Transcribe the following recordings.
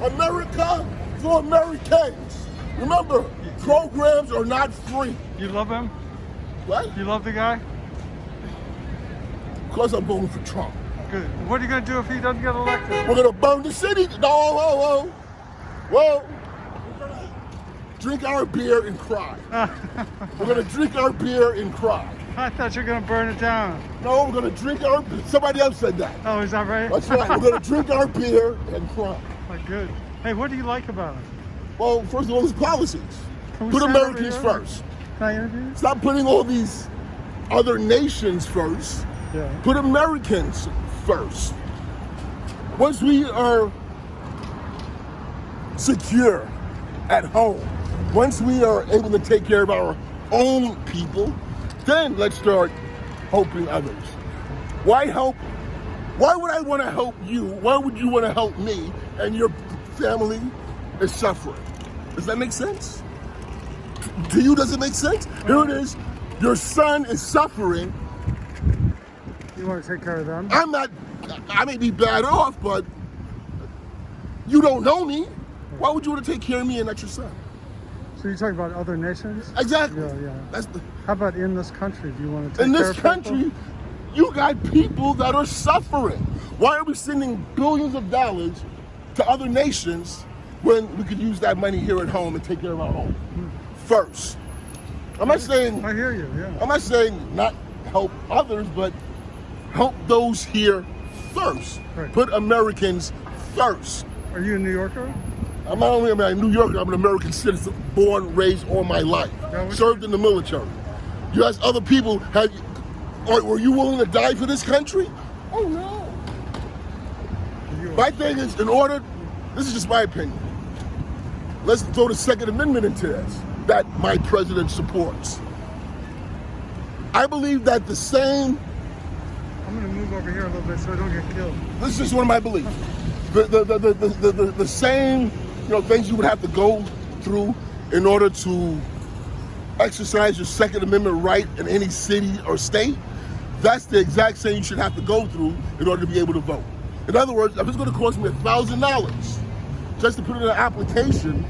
America for Americans. Remember, programs are not free. You love him? What? You love the guy? Of course I'm voting for Trump. Good. What are you going to do if he doesn't get elected? We're gonna burn the city. No, whoa. We're gonna drink our beer and cry. We're gonna drink our beer and cry. I thought you were going to burn it down. No, we're gonna drink our. Somebody else said that. Oh, is that right? That's right. We're gonna drink our beer and cry. Oh, good. Hey, what do you like about him? Well, first of all, his policies. Can we Put stand over Americans here? first. Can I interview you? Stop putting all these other nations first. Yeah. Put Americans first. Once we are secure at home, once we are able to take care of our own people, then let's start helping others. Why help? Why would I want to help you? Why would you want to help me and your family is suffering? Does that make sense? To you, does it make sense? Here it is. Your son is suffering. You want to take care of them? I may be bad off, but you don't know me. Why would you want to take care of me and not your son? So you're talking about other nations? Exactly. Yeah. How about in this country? Do you want to take In care this of people? country, you got people that are suffering. Why are we sending billions of dollars to other nations when we could use that money here at home and take care of our home first? I'm not saying I hear you, yeah. I'm not saying not help others, but help those here first. Right. Put Americans first. Are you a New Yorker? I'm not only a New Yorker, I'm an American citizen, born, raised all my life, served in the military. You ask other people, were you willing to die for this country? Oh no. My thing is, this is just my opinion. Let's throw the Second Amendment into this, that my president supports. I believe that the same. I'm going to move over here a little bit so I don't get killed. This is just one of my beliefs. The same, things you would have to go through in order to exercise your Second Amendment right in any city or state. That's the exact same you should have to go through in order to be able to vote. In other words, if it's going to cost me $1,000 just to put in an application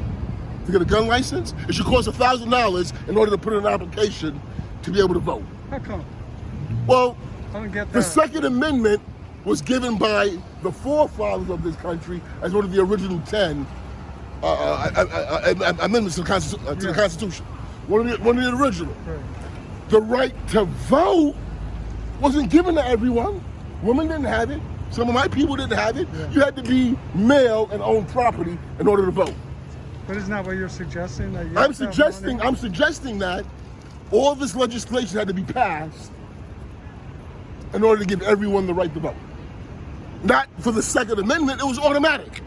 to get a gun license, it should cost $1,000 in order to put in an application to be able to vote. How come? Well, I don't get that. the Second Amendment was given by the forefathers of this country as one of the original 10 amendments to the Constitution. One of the original. Right. The right to vote wasn't given to everyone. Women didn't have it. Some of my people didn't have it. Yeah. You had to be male and own property in order to vote. But isn't that what you're suggesting? That I'm suggesting that all this legislation had to be passed in order to give everyone the right to vote. Not for the Second Amendment, it was automatic.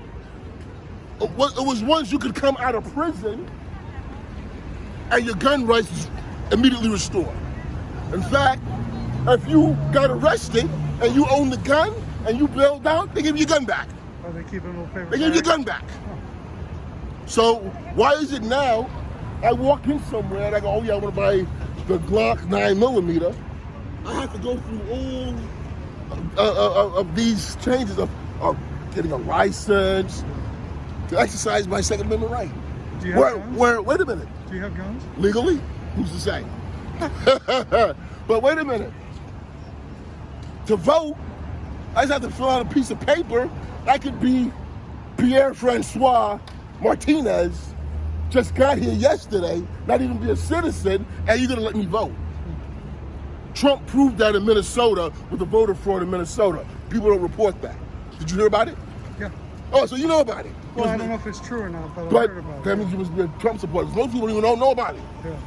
It was once you could come out of prison and your gun rights was immediately restored. In fact, if you got arrested and you owned the gun and you bailed out, they give you your gun back. Oh, they keep a little paper They give you your gun back. So why is it now, I walk in somewhere and I go, oh yeah, I want to buy the Glock 9mm. I have to go through all of these changes of getting a license to exercise my Second Amendment right. Do you have guns? Wait a minute. Do you have guns? Legally? Who's to say? But wait a minute. To vote, I just have to fill out a piece of paper. I could be Pierre Francois Martinez, just got here yesterday, not even be a citizen, and you're gonna let me vote. Trump proved that in Minnesota with the voter fraud in Minnesota. People don't report that. Did you hear about it? Yeah. Oh, so you know about it. Well, I don't know if it's true or not, but I But heard about that it. means you must be a Trump supporter. Most people even don't know about it. Yeah.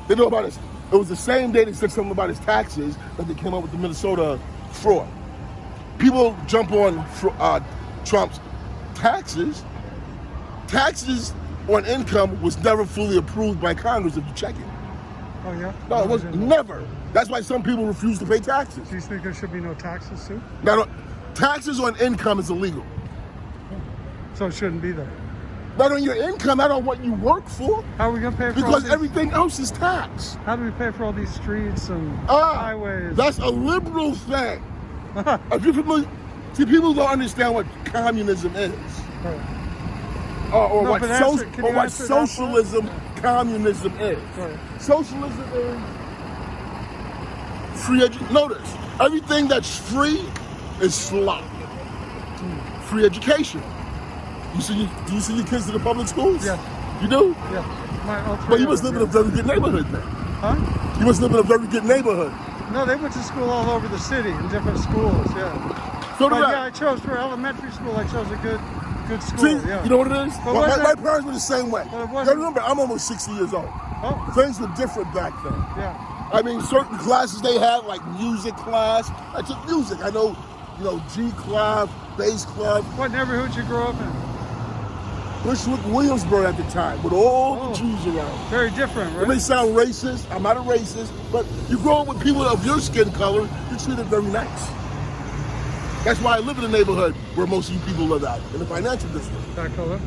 They know about it. It was the same day they said something about his taxes that they came up with the Minnesota fraud. People jump on Trump's taxes. Taxes on income was never fully approved by Congress if you check it. Oh, yeah? No, it was never. That's why some people refuse to pay taxes. Do you think there should be no taxes, too? Now, taxes on income is illegal. So it shouldn't be there. Not on your income, not on what you work for. How are we going to pay for all Because these? everything else is taxed. How do we pay for all these streets and highways? That's a liberal thing. If you're familiar, see, people don't understand what communism is. Right. or No, what, but answer- can you answer that part? socialism, communism is. Right. Socialism is free education. Notice, everything that's free is slop. Free education. Do you send your kids to the public schools? Yeah. You do? Yeah. All three But you of must them, live in a very good neighborhood then. Huh? You must live in a very good neighborhood. No, they went to school all over the city in different schools. Yeah. So But did yeah, I. I chose for elementary school. I chose a good school. See, Yeah. you know what it is? But My wasn't- parents were the same way. But it You wasn't- gotta remember, I'm almost 60 years old. Oh. Things were different back then. Yeah. I mean, certain classes they had, like music class. I took music. I know, G club, bass club. What neighborhood you grew up in? Bushwick, Williamsburg at the time, with all Oh. the G's around. Very different, It may right? sound racist. I'm not a racist, but you grow up with people of your skin color, you're treated very nice. That's why I live in a neighborhood where most of you people live at, in the financial district. That color.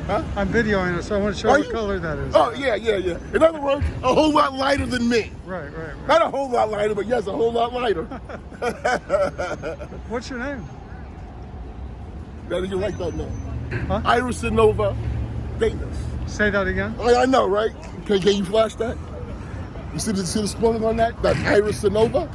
Huh? I'm videoing it, so I want to show Are what you? color that is. Oh, yeah. In other words, a whole lot lighter than me. Right. Not a whole lot lighter, but yes, a whole lot lighter. What's your name? That you like that name. Huh? Rasanova Davis. Say that again. I know, right? Can you flash that? You see the spelling on that? That Rasanova?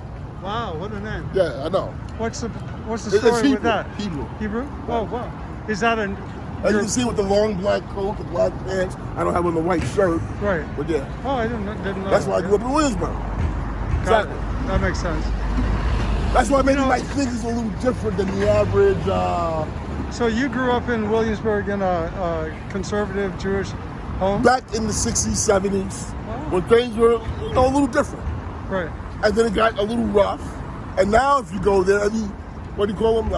Wow, what a name. Yeah, I know. What's the It's story Hebrew. with that? Hebrew. Hebrew? Oh, wow. Is that As you can see with the long black coat, the black pants, I don't have on the white shirt, right? but yeah. Oh, I didn't know. That's why I that. grew up in Williamsburg. Got Exactly. it. That makes sense. That's why maybe know- my think is a little different than the average. So you grew up in Williamsburg in a conservative Jewish home? Back in the 60s, 70s, Wow. when things were a little different. Right. And then it got a little rough. And now if you go there, what do you call them?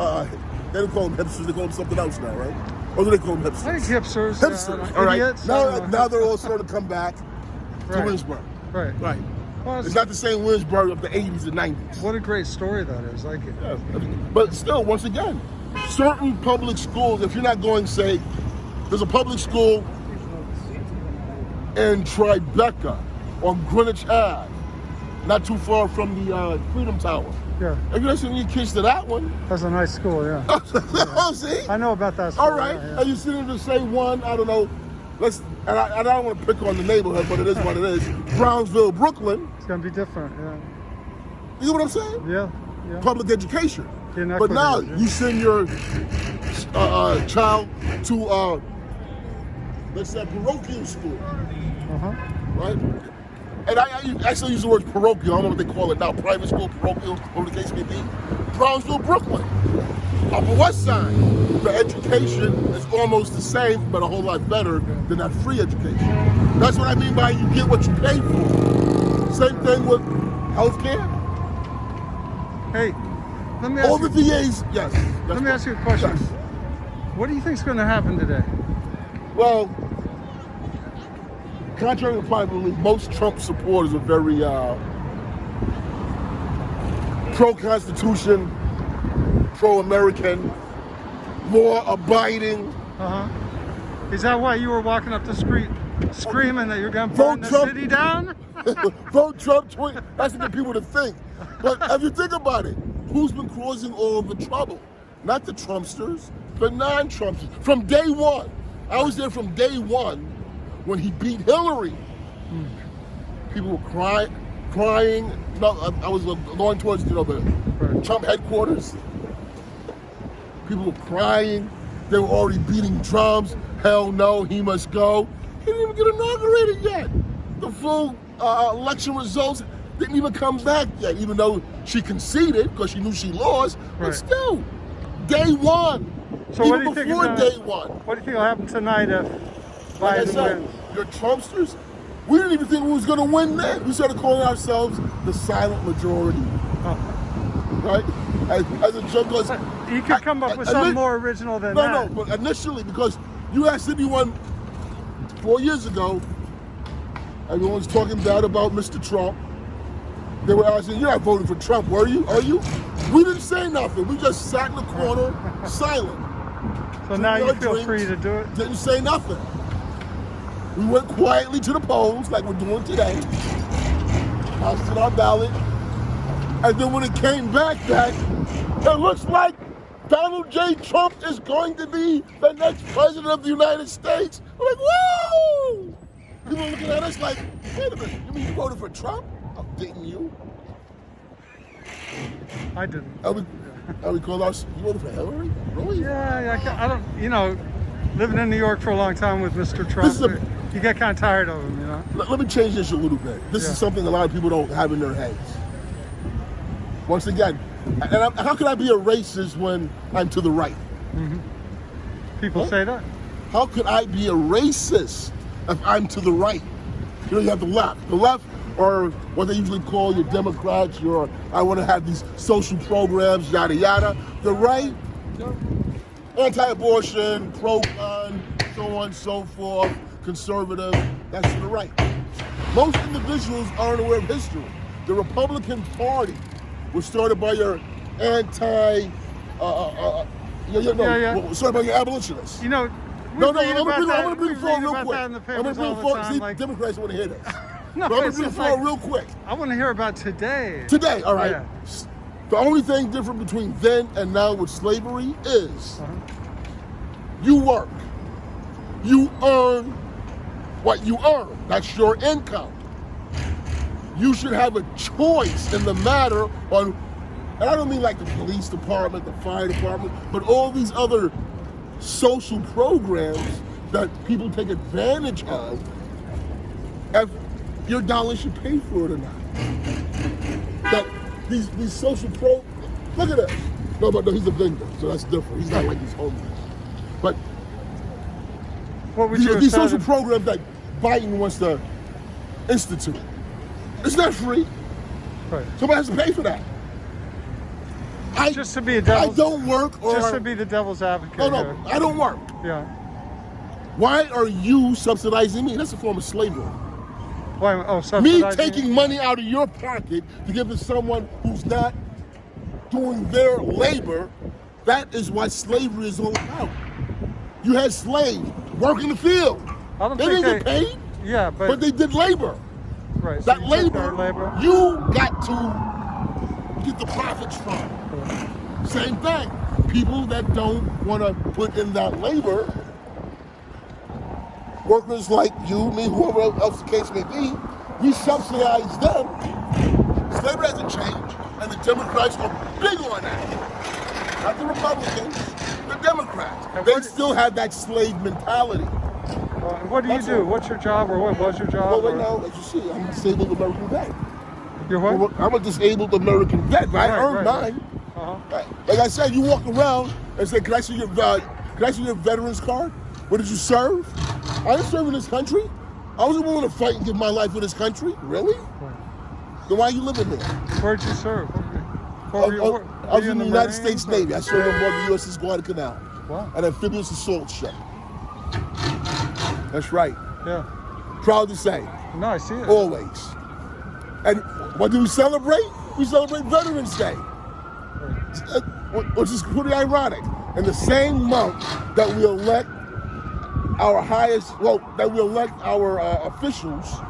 They don't call them hipsters, they call them something else now, right? Or do they call them I think hipsters? hipsters. Hipsters, all right. Idiots. I don't know. Now they're all starting to come back to Right. Williamsburg. Right. Right. Well, It's not the same Williamsburg of the 80s and 90s. what a great story that is. Like it. Yeah. But still, once again, certain public schools, if you're not going, say, there's a public school in Tribeca on Greenwich Ave, not too far from the Freedom Tower. Yeah. If you're not sending your kids to that one, That's a nice school. Yeah. oh, see? I know about that school. All right. Yeah, And you see them to say one, I don't know, and I don't want to pick on the neighborhood, but it is what it is. Brownsville, Brooklyn. It's gonna be different. Yeah. You know what I'm saying? Yeah. Yeah. Public education. Inequities, But now yeah. you send your child to, let's say, parochial school, Uh-huh. right? And I actually use the word parochial. I don't know what they call it now. Private school, parochial, whatever the case may be. Brownsville, Brooklyn. Upper West Side. The education is almost the same, but a whole lot better than that free education. That's what I mean by you get what you pay for. Same thing with healthcare. Hey, let me ask All you. the VAs, yes. Let me ask you a question. Yes. What do you think's going to happen today? Well, contrary to popular belief, most Trump supporters are very pro-Constitution, pro-American, law-abiding. Uh-huh. Is that why you were walking up the street screaming that you're going to burn the Trump. city down? Vote Trump. That's to get people to think. But if you think about it, who's been causing all of the trouble? Not the Trumpsters, the non-Trumpsters. From day one, I was there from day one when he beat Hillary. People were crying. No, I was going towards the Trump headquarters. People were crying. They were already beating drums. Hell no, he must go. He didn't even get inaugurated yet. The full election results didn't even come back yet, even though she conceded because she knew she lost. Right. But still, day one. So what even do you think before is day gonna- one. What do you think will happen tonight if Like I Biden said, wins? your Trumpsters, we didn't even think we was going to win then. We started calling ourselves the silent majority, right? As a joke, because You could come up with something more original than that. No, but initially, because you asked anyone 4 years ago, everyone was talking bad about Mr. Trump. They were asking, "You're not voting for Trump, were you? Are you?" We didn't say nothing. We just sat in the corner, silent. So now you Your feel drinks, free to do it? Didn't say nothing. We went quietly to the polls, like we're doing today. Casted our ballot. And then when it came back that it looks like Donald J. Trump is going to be the next president of the United States. I'm like, whoa! People are looking at us like, wait a minute, you mean you voted for Trump? Oh, didn't you? I didn't. I would call us, you voted for Hillary? Really? Yeah, I don't, you know, living in New York for a long time with Mr. Trump, you get kind of tired of him, you know? Let me change this a little bit. This is something a lot of people don't have in their heads. Once again, how can I be a racist when I'm to the right? Mm-hmm. People say that? How could I be a racist if I'm to the right? You know, you have the left. The left are what they usually call your Democrats, I want to have these social programs, yada yada. The right, anti-abortion, pro-gun, so on and so forth, conservative, that's to the right. Most individuals aren't aware of history. The Republican Party was started by your started by your abolitionists. You know, I'm gonna bring it forward real quick. I'm gonna bring it forward. See, Democrats want to hear this. No, I'm gonna bring it forward real quick. I want to hear about today. Today, all right. Yeah. The only thing different between then and now with slavery is you work. You earn what you earn. That's your income. You should have a choice in the matter on, and I don't mean like the police department, the fire department, but all these other social programs that people take advantage of, if your dollar should pay for it or not. That these social look at this. No, he's a vendor, so that's different. He's not like he's homeless. But what would you these social programs that Biden wants to institute, it's not free. Right. Somebody has to pay for that. Just to be a devil's, I don't work. Just to be the devil's advocate. No, here. I don't work. Yeah. Why are you subsidizing me? That's a form of slavery. Why? Oh, me taking money out of your pocket to give to someone who's not doing their labor, that is what slavery is all about. You had slaves work in the field. They didn't get paid. Yeah, but they did labor. Right. That So labor, you got to get the profits from. Same thing. People that don't want to put in that labor, workers like you, me, whoever else the case may be, we subsidize them. Slavery hasn't changed, and the Democrats are big on that. Not the Republicans, the Democrats. They still have that slave mentality. What do you do? What's your job, or what was your job? Well, right now, as you see, I'm a disabled American vet. You're what? I'm a disabled American vet. I earned mine. Like I said, you walk around and say, "Can I see your veterans card? What did you serve?" I didn't serve in this country. I wasn't willing to fight and give my life for this country. Really? Then why are you living here? Where'd you serve? I was in the United States Navy. I served on board the USS Guadalcanal. Wow. An amphibious assault ship. That's right. Yeah. Proud to say. No, I see it. Always. And what do we celebrate? We celebrate Veterans Day. Which is pretty ironic. In the same month that we elect our officials,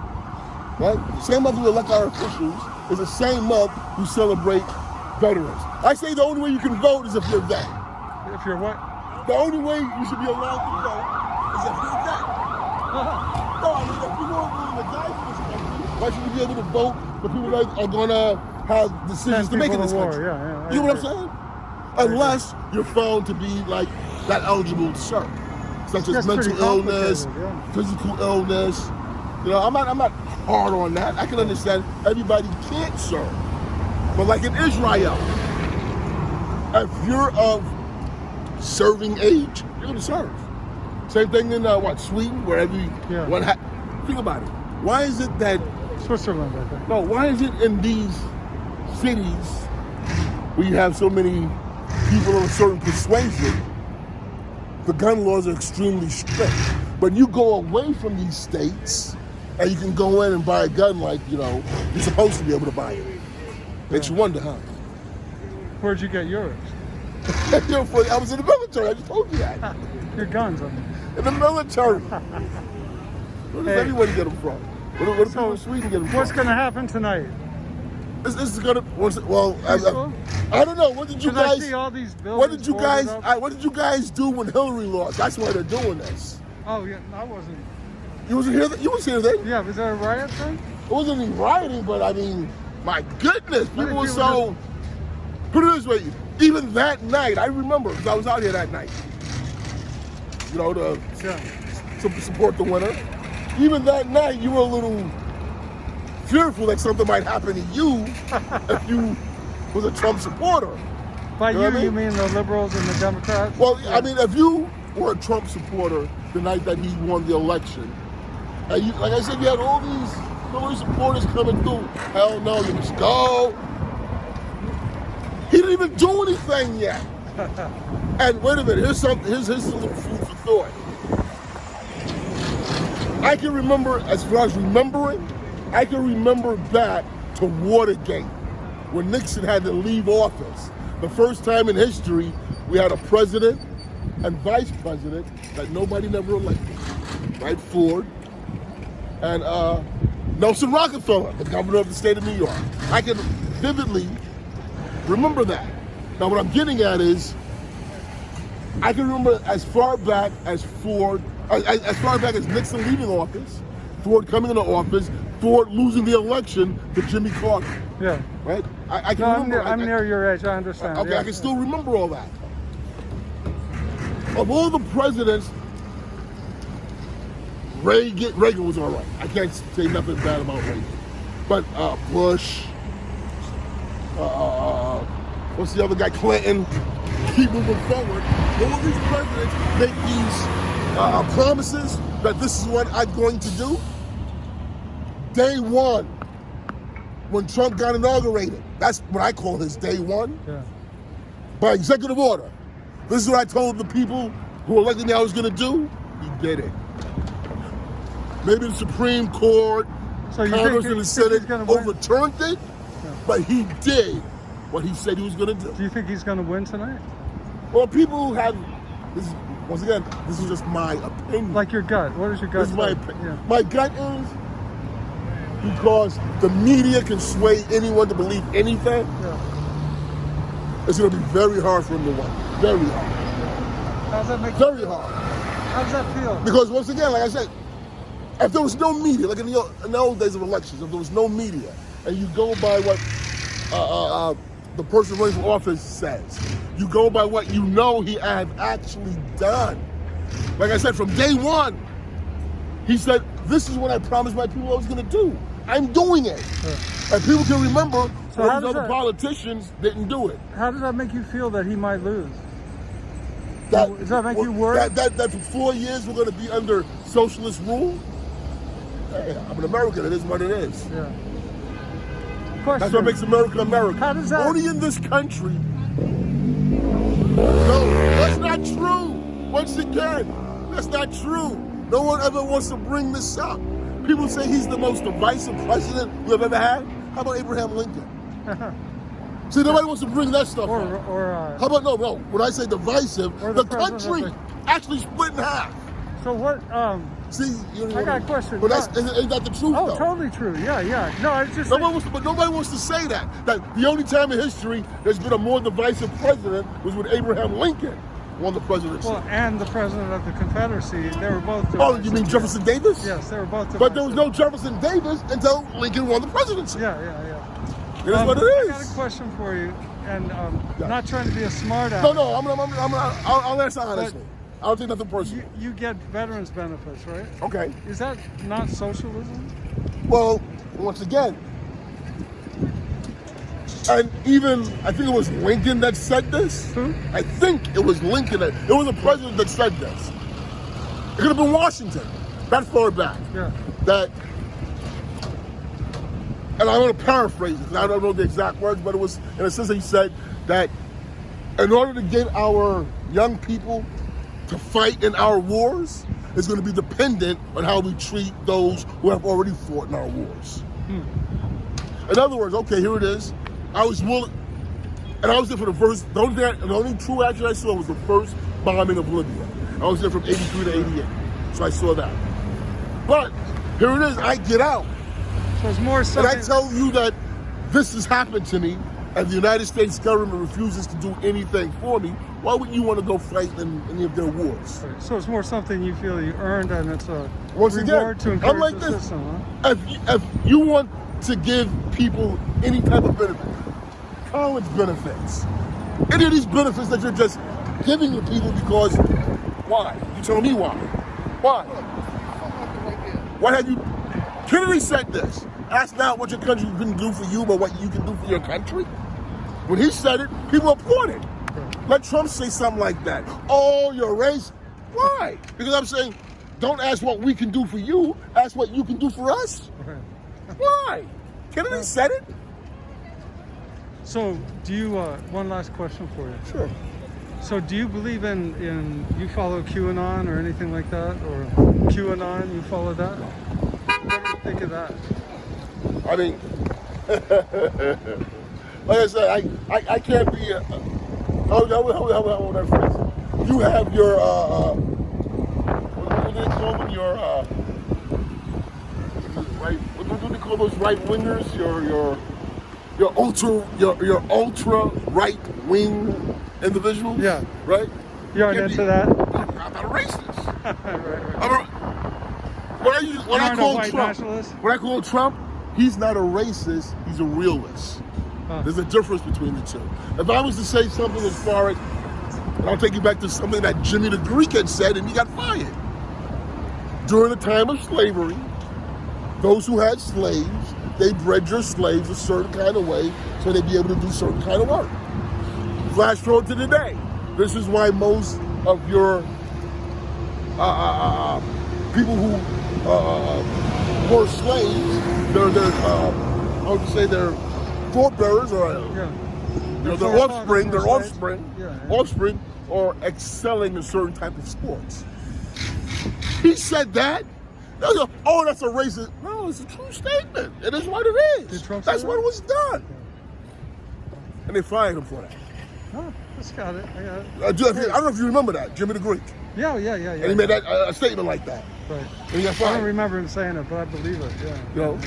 right? The same month we elect our officials is the same month we celebrate veterans. I say the only way you can vote is if you're a vet. If you're what? The only way you should be allowed to vote is if you're a vet. No, I mean, if people are willing to die for this country, why should we be able to vote for people that are going to have decisions to make in this country? Yeah, you know what I'm saying? Unless you're found to be like not eligible to serve, such as mental illness, physical illness. You know, I'm not hard on that. I can understand everybody can't serve, but like in Israel, if you're of serving age, you're gonna serve. Same thing in Sweden, where think about it. Why is it that Switzerland? I think. No, why is it in these cities where you have so many people of a certain persuasion, the gun laws are extremely strict. But you go away from these states and you can go in and buy a gun like, you're supposed to be able to buy it. Makes you wonder, huh? Where'd you get yours? I was in the military, I just told you that. Your guns, I mean. In the military. Where does everybody get them from? Where do people in Sweden get them from? What's going to happen tonight? This is going to, I don't know. What did you I guys? see all these buildings What did you boarded guys? up. What did you guys do when Hillary lost? That's why they're doing this. Oh yeah, I wasn't. You wasn't here. You was here then. Yeah, was there a riot then? It wasn't any rioting, but I mean, my goodness, What did people were you so. Put it this way, even that night, I remember because I was out here that night. You know, to support the winner. Even that night, you were a little fearful that something might happen to you if you was a Trump supporter. By You know what I you mean? mean the liberals and the Democrats? Well, Yeah. I mean, if you were a Trump supporter the night that he won the election, and you, like I said, you had all these Hillary supporters coming through. Hell no, you just go. He didn't even do anything yet. And wait a minute, here's a little food for thought. I can remember, as far as remembering, I can remember back to Watergate, when Nixon had to leave office. The first time in history we had a president and vice president that nobody never elected. Right? Ford and Nelson Rockefeller, the governor of the state of New York. I can vividly remember that. Now what I'm getting at is, I can remember as far back as Ford, as far back as Nixon leaving office, Ford coming into office, Ford losing the election to Jimmy Carter. Yeah. Right? I can remember. I'm near your age. I understand. Okay, Yeah. I can still remember all that. Of all the presidents, Reagan was all right. I can't say nothing bad about Reagan. But Bush, what's the other guy? Clinton. Keep moving forward. All these presidents make these promises that this is what I'm going to do. Day one, when Trump got inaugurated, that's what I call his day one. Yeah. By executive order. This is what I told the people who elected me I was going to do. He did it. Maybe the Supreme Court, Congress, and the Senate overturned it, but he did what he said he was going to do. Do you think he's going to win tonight? Well, people have, this is, once again, this is just my opinion. Like your gut. What is your gut? This is my say? opinion. Yeah. My gut is because the media can sway anyone to believe anything. Yeah. It's going to be very hard for him to win. Very hard. How does that make Very you feel? hard. How does that feel? Because once again, like I said, if there was no media, like in the old days of elections, if there was no media, and you go by what the person running for office says, you go by what you know he had actually done. Like I said, from day one, he said, this is what I promised my people I was going to do. I'm doing it. And people can remember those other politicians didn't do it. How does that make you feel that he might lose? Does that make you worried? That for 4 years we're going to be under socialist rule? Hey, I'm an American. It is what it is. Yeah. Question. That's what makes America America. How does that... Only in this country. No, that's not true. Once again, that's not true. No one ever wants to bring this up. People say he's the most divisive president we've ever had. How about Abraham Lincoln? See, nobody wants to bring that stuff up. How about, no, when I say divisive, the country actually split in half. So what, See, I got a question. But ain't that the truth, Oh, though? totally true. Yeah. No, it's just... But nobody wants to say that. That the only time in history there's been a more divisive president was when Abraham Lincoln won the presidency. Well, and the president of the Confederacy, they were both divisive. Oh, you mean Jefferson Davis? Yes, they were both divisive. But there was no Jefferson Davis until Lincoln won the presidency. Yeah. It is what it is. I got a question for you, and not trying to be a smart ass. No, I'll answer honestly. I don't think nothing personal. You get veterans benefits, right? Okay. Is that not socialism? Well, once again, and even, I think it was Lincoln that said this. Who? I think it was Lincoln. It was a president that said this. It could have been Washington, that far back. Yeah. That, and I'm going to paraphrase it, because I don't know the exact words, but it was, in a sense, he said that in order to get our young people to fight in our wars, it's going to be dependent on how we treat those who have already fought in our wars. In other words, okay, here it is. I was willing, and I was there for the only true action I saw was the first bombing of Libya. I was there from 83 to 88, so I saw that. But here it is, I get out. So it's more something... And I tell you that this has happened to me, and the United States government refuses to do anything for me, why would you want to go fight in any of their wars? Right. So it's more something you feel you earned, and it's a Once reward again, to encourage I'm like the this. system. Huh? If you want to give people any type of benefit, college benefits, any of these benefits that you're just giving to people because, why? You tell me why. Why? Why have you, Kennedy said this, ask not what your country can do for you, but what you can do for your country. When he said it, people applauded. Let Trump say something like that. Oh, you're race. Why? Because I'm saying, don't ask what we can do for you, ask what you can do for us. Why? Kennedy said it. So, do you? One last question for you. Sure. So, do you believe in you follow QAnon or anything like that, or QAnon? You follow that? What do you think of that? I mean, like I said, I can't be. Hold on, friends. You have your what do they call them? Your right? What do they call those right wingers? Your ultra right wing individuals. Yeah. Right. You aren't into that? I'm not a racist. right. When I call white Trump, nationalist? when I call Trump, he's not a racist. He's a realist. There's a difference between the two. If I was to say something as far as, and I'll take you back to something that Jimmy the Greek had said, and he got fired. During the time of slavery, those who had slaves, they bred your slaves a certain kind of way so they'd be able to do certain kind of work. Flash forward to today. This is why most of your people who were slaves, I would say they're forebearers or their offspring are excelling in certain type of sports. He said that. Oh, that's a racist. No, it's a true statement. It is what it is. That's what was done. And they fired him for that. Oh, that's got it. I got it. I don't know if you remember that, Jimmy the Greek. Yeah. And he made that a statement like that. Right. And he got fired. I don't remember him saying it, but I believe it. Yeah. You know,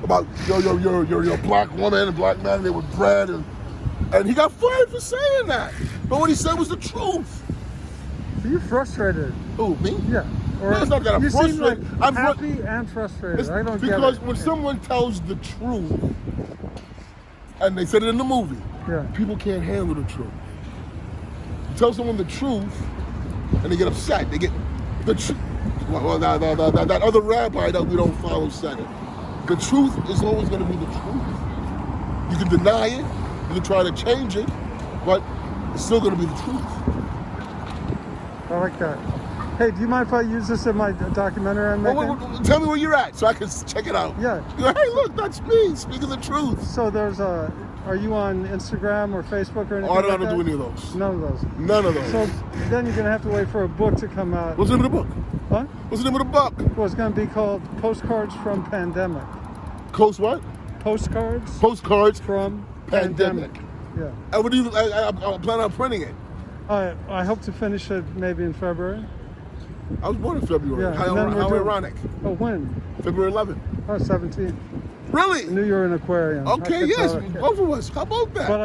about your black woman and black man, they were bred, and he got fired for saying that. But what he said was the truth. Are you frustrated? Who, me? Yeah. Or no, it's not that I'm you frustrated. Seem like I'm happy and frustrated. I don't get it. Because when someone tells the truth, and they said it in the movie, people can't handle the truth. You tell someone the truth, and they get upset. They get the truth. Well, that other rabbi that we don't follow said it. The truth is always going to be the truth. You can deny it, you can try to change it, but it's still going to be the truth. I like that. Hey, do you mind if I use this in my documentary I'm making? Well, tell me where you're at so I can check it out. Yeah. Hey, look, that's me speaking the truth. So are you on Instagram or Facebook or anything I don't do any of those. None of those. None of those. So then you're going to have to wait for a book to come out. What's the name of the book? What? What's the name of the book? Well, it's going to be called Postcards from Pandemic. What? Postcards from Pandemic. Yeah. I plan on printing it. I hope to finish it maybe in February. I was born in February. Yeah, How ironic. Oh, when? February 11th. Oh, 17. Really? I knew you were an Aquarian. Okay, yes, both of us. How about that? But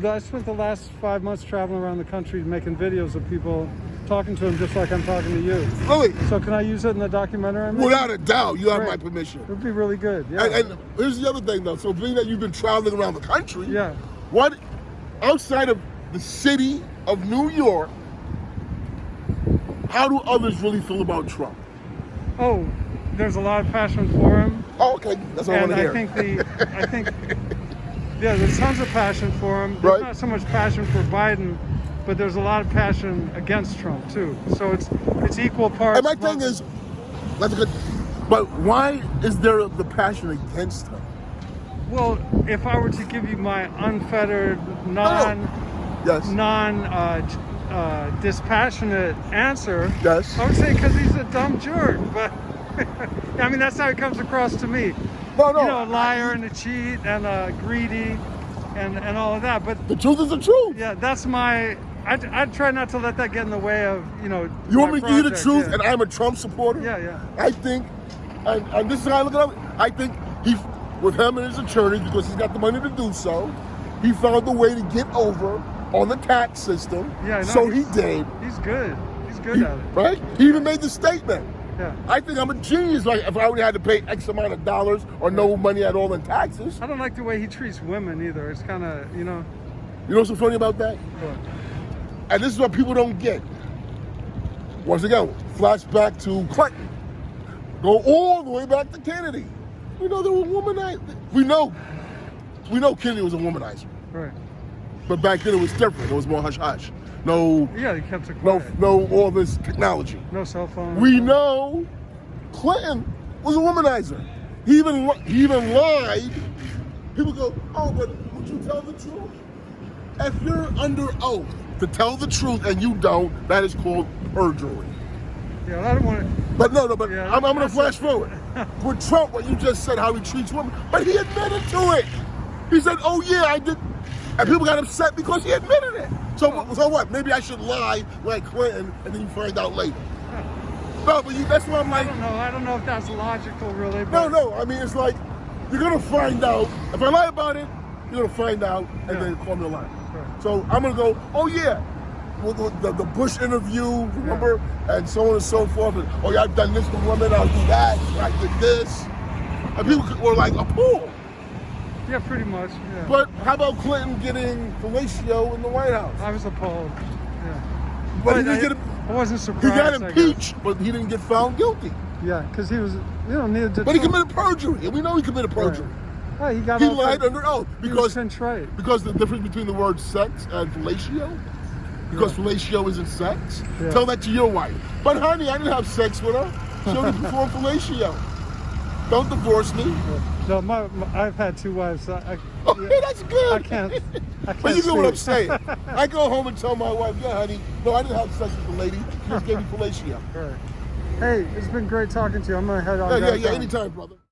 I spent the last 5 months traveling around the country making videos of people, talking to them just like I'm talking to you. Really? So can I use it in the documentary? Without a doubt, you have my permission. It would be really good, yeah. And here's the other thing, though. So being that you've been traveling around the country, what, outside of the city of New York, how do others really feel about Trump? Oh, there's a lot of passion for him. Oh, okay. That's what I want to hear. I think, there's tons of passion for him. There's not so much passion for Biden, but there's a lot of passion against Trump too. So it's equal parts. And my thing is, but why is there the passion against him? Well, if I were to give you my unfettered, dispassionate answer, I would say because he's a dumb jerk. But I mean, that's how it comes across to me. No. You know, a liar and a cheat and greedy and all of that. But the truth is the truth. Yeah, that's my. I try not to let that get in the way of, you know. You want me to hear the truth, and I'm a Trump supporter? Yeah. I think, and this is how I look at it. I think with him and his attorneys, because he's got the money to do so, He found a way to get over on the tax system. Yeah, no, so he did. He's good. He's good at it. Right? He even made the statement. Yeah. I think I'm a genius. Like if I only had to pay X amount of dollars or no money at all in taxes. I don't like the way he treats women either. It's kind of, You know what's so funny about that? What? And this is what people don't get. Once again, flashback to Clinton. Go all the way back to Kennedy. We know they were womanizer. We know Kennedy was a womanizer. Right. But back then it was different. It was more hush hush. No. Yeah, he kept it quiet. No, all this technology. No cell phone. We know Clinton was a womanizer. He even lied. People go, oh, but would you tell the truth? If you're under oath to tell the truth and you don't, that is called perjury. Yeah, I don't want to. But but yeah, I'm going to flash forward. With Trump, what you just said, how he treats women, but he admitted to it. He said, oh yeah, I did. And people got upset because he admitted it. So what? Maybe I should lie like Clinton and then you find out later. No, but that's why I'm like. I don't know if that's logical, really. But No. I mean, it's like you're gonna find out. If I lie about it, you're gonna find out and then call me a liar. Right. So I'm gonna go. Oh yeah, well, the Bush interview, remember, and so on and so forth. And, oh yeah, I've done this to women. I'll do that. I did this, and people were like appalled. Yeah, pretty much. Yeah. But how about Clinton getting fellatio in the White House? I was appalled. Yeah. But he didn't get. I wasn't surprised. He got impeached, but he didn't get found guilty. Yeah, because he was, needed to. But he committed perjury, and we know he committed perjury. Right. Oh, he lied under oath because right. Because the difference between the word sex and fellatio. Because fellatio isn't sex. Yeah. Tell that to your wife. But honey, I didn't have sex with her. She only performed fellatio. Don't divorce me. No, I've had 2 wives. So Okay, that's good. I can't. But you know what I'm saying. I go home and tell my wife, yeah, honey, no, I didn't have sex with the lady. She just gave me fellatio. Right. Hey, it's been great talking to you. I'm gonna head on. Yeah, anytime, brother.